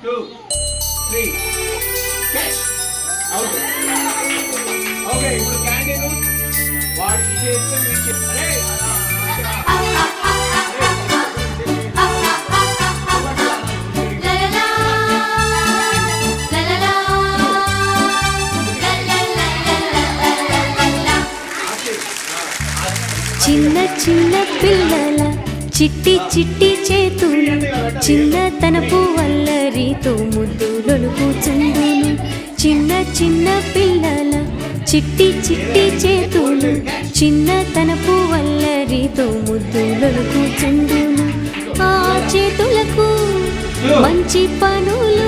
2, 3. Catch. Out. Okay, ఇప్పుడు candidate వాడికి చేస్తే మీకు అరే చిన్న చిన్న పిల్లల చిట్టి చిట్టి చేతులు చిన్నతనపు వల్లరితో ముద్దులొలుకుచుండును. చిన్న చిన్న పిల్లల చిట్టి చిట్టి చేతులు చిన్నతనపు వల్లరితో ముద్దులొలుకుచుండును. ఆ చేతులకు మంచి పనులు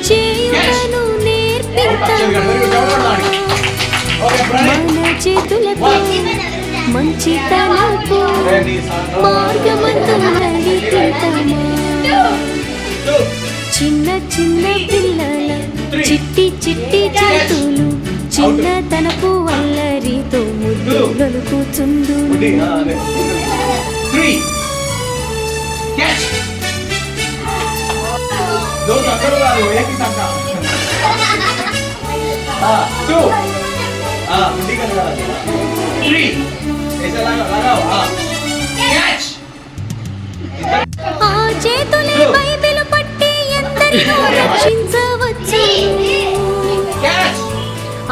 చేయుటను నేర్పిస్తాము. మన చేతులతో మంచితనపు మార్గమందు నడిపిస్తాము. చిన్న చిన్న పిల్లల చిట్టి చిట్టి చేతులు చిన్నతనపు వల్లరితో ముద్దులొలుకుచుండును. ఆ చేతులే బైబిలు పట్టి ఎందరినో రక్షించవచ్చు.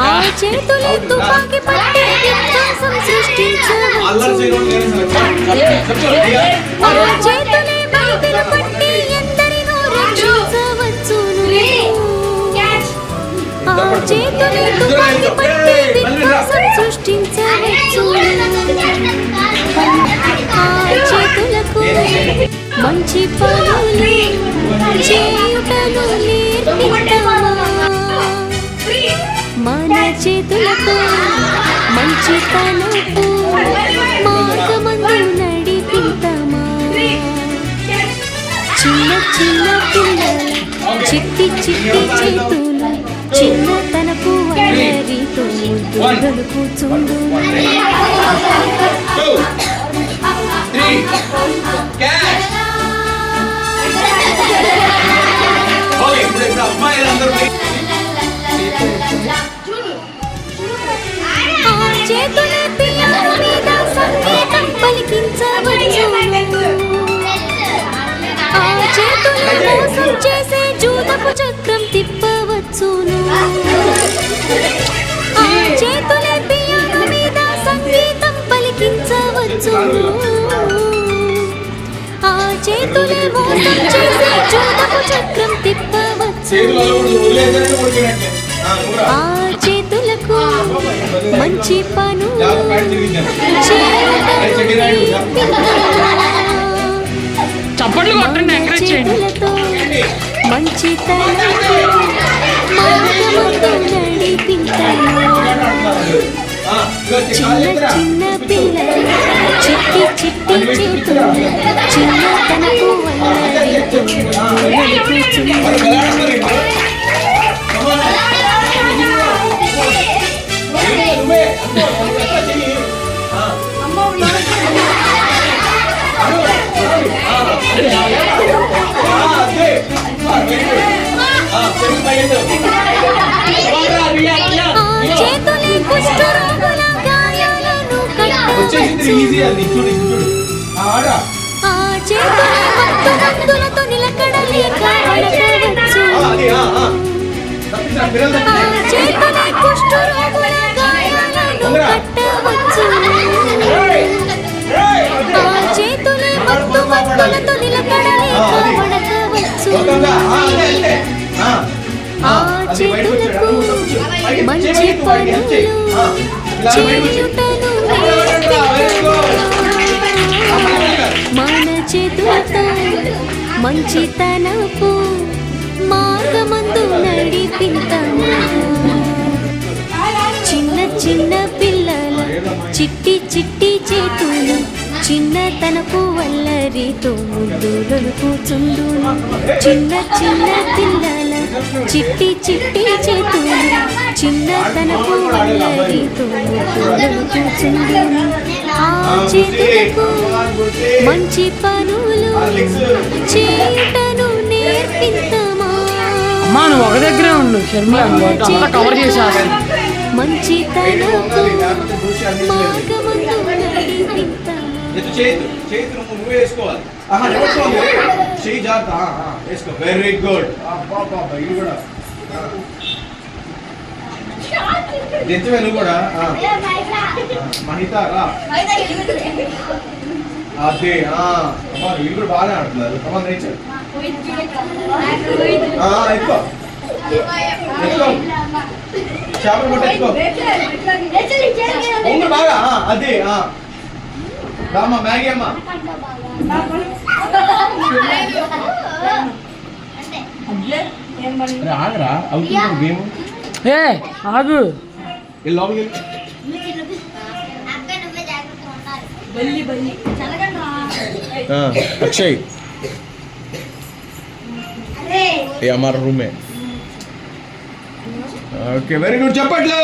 ఆ చేతులే తుపాకీ పట్టి విధ్వంసం సృష్టించవచ్చు. ఆ చేతులే బైబిలు పట్టి ఎందరినో రక్షించవచ్చును. ఆ చేతులే తుపాకీ పట్టి విధ్వంసం సృష్టించవచ్చు. ఆ చేతులకు మంచి పనులు చేయుటను నేర్పిస్తామా. మన చేతులతో మంచితనపు మార్గమందు నడిపిస్తామా. చిన్న చిన్న పిల్లల చిట్టి చిట్టి చేతులు చిన్నతనపు వల్లరితో ముద్దులొలుకుచుండును. ఆ చేతులే పియానో మీద సంగీతం పలికించవచ్చును. ఆ చేతులే మోసం చేసే జూదపు చక్రం తిప్పవచ్చును. ఆ చేతులే పియానో మీద సంగీతం పలికించవచ్చును. ఆ చేతులే మోసం చేసే జూదపు చక్రం తిప్పవచ్చును. ఆ చేతులకు మంచి పనులు చప్పట్లు కొట్టండి, ఎంకరేజ్ చేయండి. చేతులతో మంచితనపు మార్గమందు నడిపిస్తాము. చిన్న చిన్న పిల్లల చిట్టి చిట్టి చేతులు చిన్నతనపు వల్లరితో ముద్దులొలుకుచుండును. చేతులే కుష్ఠరోగుల గాయాలను కట్టవచ్చు. ఆ చేతులే మత్తు మందులతో నిలకడలేక నడపవచ్చు. ఆ చేతులే కుష్ఠరోగుల గాయాలను కట్టవచ్చు. ఆ చేతులే మత్తు మందులతో నిలకడలేక నడపవచ్చు. ఆ చేతులకు మంచి పనులు చేయుటను నేర్పిస్తాము. మన చేతులతో మంచితనపు మార్గమందు నడిపిస్తాము. చిన్న చిన్న పిల్లల చిట్టి చిట్టి చేతులు చిన్నతనపు వల్లరితో ముద్దులొలుకుచుండును. చిన్న చిన్న పిల్లల చిట్టి చిట్టి చేతులు చిన్నతనపు వల్లరితో ముద్దులొలుకుచుండును. ఆ చేతులకు మంచి పనులు చేయుటను నేర్పిస్తామా. అమ్మా నువ్వు ఒక దగ్గరే ఉండు షర్మిల అంతా కవర్ చేశారు. మంచితనపు మార్గమందు నడిపిత. చేతులు నువ్వే వేసుకోవాలి. చెయ్యి జాగ్రత్త వేసుకో. Very good. ఇది కూడా తెచ్చవే నువ్వు కూడా. మహిత రా. అదే వీళ్ళు కూడా బాగానే ఆడుతున్నారు. కమాన్ నేచర్ ఎక్కువ చేపలు పట్ట ఎక్కువ బాగా. అదే రామ్మా మ్యాగీ అమ్మా. ఆగరా అవుతుంది గేమ్. ఏ ఆగు లోపలికి అక్షయ్ ये हमारा रूम है. ओके वेरी गुड चप्पट लो.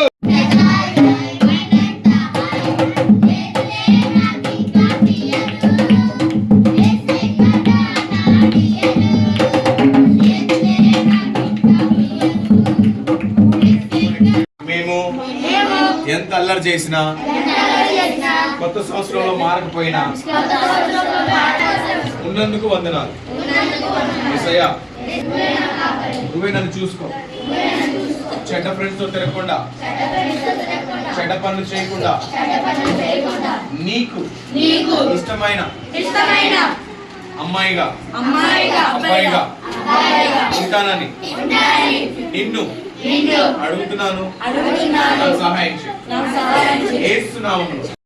మేము ఎంత అల్లరి చేసినా కొత్త సంవత్సరంలో మారకపోయినా ఉన్నందుకు వందనాలు. యేసయ్యా నువ్వే నన్ను చూసుకో. చెడ్డ ఫ్రెండ్స్ తో తిరగకుండా, చెడ్డ పనులు చేయకుండా, నీకు ఇష్టమైన అమ్మాయిగా అబ్బాయిగా ఉంటానని నిన్ను అడుగుతున్నాను. నాకు సహాయం చేయి. యేసు నామములో